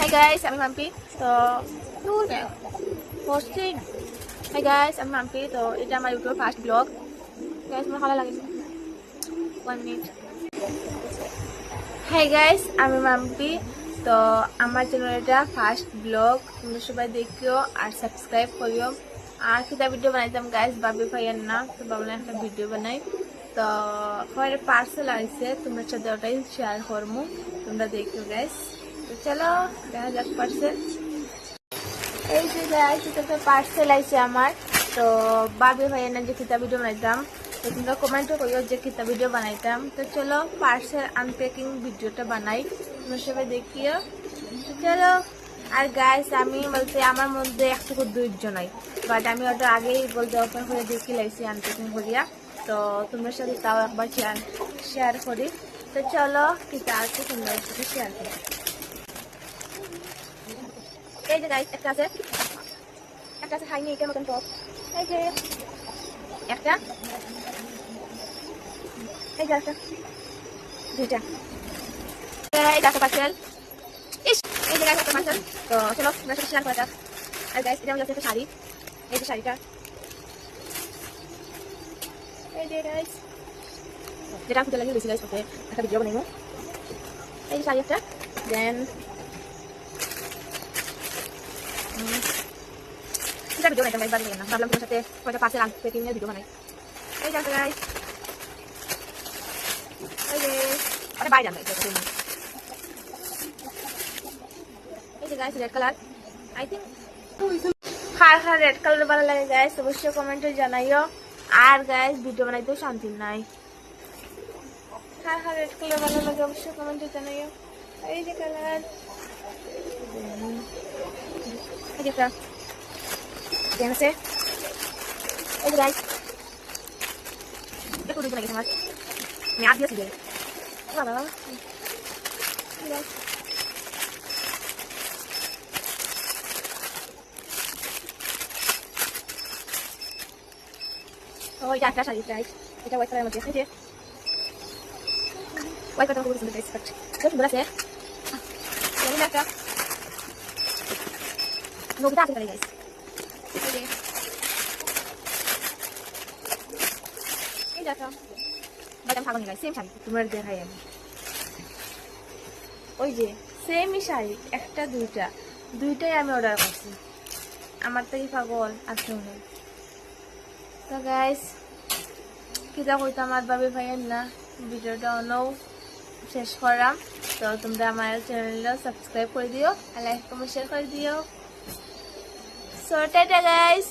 Hi guys, I'm Mampi. So, posting. Hi guys, I'm Mampi. So, এটা আমার YouTube first blog. Guys, আমার ভালো লাগে। 1 minute. Hi guys, আমি মাম্পি। তো আমার চ্যানেলটা ফার্স্ট ব্লগ, তোমরা সবাই দেখিও আর সাবস্ক্রাইব করিও। আর কিটা ভিডিও বানাইতাম গাইস, ভাবি ভাইয়ের না, তো ভাবলাম একটা ভিডিও বানাই। তো পরে পার্সেল আইছে, তোমরা সাথে ওটাই শেয়ার করবো, তোমরা দেখিও গাইস। তো চলো দেখা যাক পার্সেল। এই যে গাইস, এটা পার্সেল আইছে আমার। তো ভাবি ভাইয়ের না যে কিটা ভিডিও বানাইতাম, তো তোমরা কমেন্টও করিও যে কিতা ভিডিও বানাইতাম। তো চলো পার্সেল আনপ্যাকিং ভিডিওটা বানাই, তোমরা সবাই দেখিও। তো চলো। আর গাইস, আমি বলতে আমার মধ্যে একটুকু ধৈর্য নাই, বাট আমি ওটা আগেই বলতে ওপেন করে দেখি লাইছি আনপ্যাকিং করিয়া। তো তোমরা সাথে তাও একবার শেয়ার করি। তো চলো কিতা আছে তোমরা সাথে শেয়ার করি। এই যে গাইস, একটা আছে হাইনি এটার মতন টপ। এই যে একটা, এই যে একটা, দুইটা। এই দেখো পার্সেল। ইস, এই যে গাইস একটা পার্সেল। তো চলো তোমরা সাথে শেয়ার করা যাক। আর গাইস, এটা হচ্ছে একটা শাড়ি। এই যে শাড়িটা, এই যে গাইস, যেটা খুঁজে লাগিয়ে গেছি গাইস, ওকে একটা ভিডিও বানাইবো। এই যে শাড়ি একটা, দেন এটা ভিডিও বানাইতাম গাইস, বাড়ি না, ভাবলাম তোমার সাথে কয়টা পার্সেল আনপ্যাকিং এর ভিডিও বানাই। এই যে গাইস, এই যে আরে বাইরে আনবে এটা। এই যে guys, red colour. I think car red colour ভালো লাগে গাইস, অবশ্যই কমেন্টে জানাইও। আর গাইস, ভিডিও বানাইতেও শান্তি নাই। কার রেড কালার ভালো লাগে অবশ্যই কমেন্টে জানাইও। এই যে কালার, এই যে একটা দেন আছে। এই যে গাইস, একটু দুটো লাগে আমার, আমি আজ দিয়েছি বাবা। Oh, এটা একটা শাড়ি গাইস, এটা হোয়াইট কালারের মধ্যে। এই যে হোয়াইট কালার খুব সুন্দর গাইস, বাট খুব সুন্দর আছে। এই যে একটা নগদা আছে গাইস। এই যে এই দেখো, বাট আমি ভাবনি গাইস, সেম শাড়ি তোমরা দেখাই আমি। ওই যে সেমই শাড়ি, একটা দুইটাই আমি অর্ডার করছি। আমার থেকে পাগল আছে মনে। তো গাইস, কিতা কইতাম আর ভাবি ভাইয়ের না, ভিডিওটা অনও শেষ করাম। তো তোমরা আমার চ্যানেলটা সাবস্ক্রাইব করে দিও আর লাইক কমেন্ট শেয়ার করে দিও। So tata guys.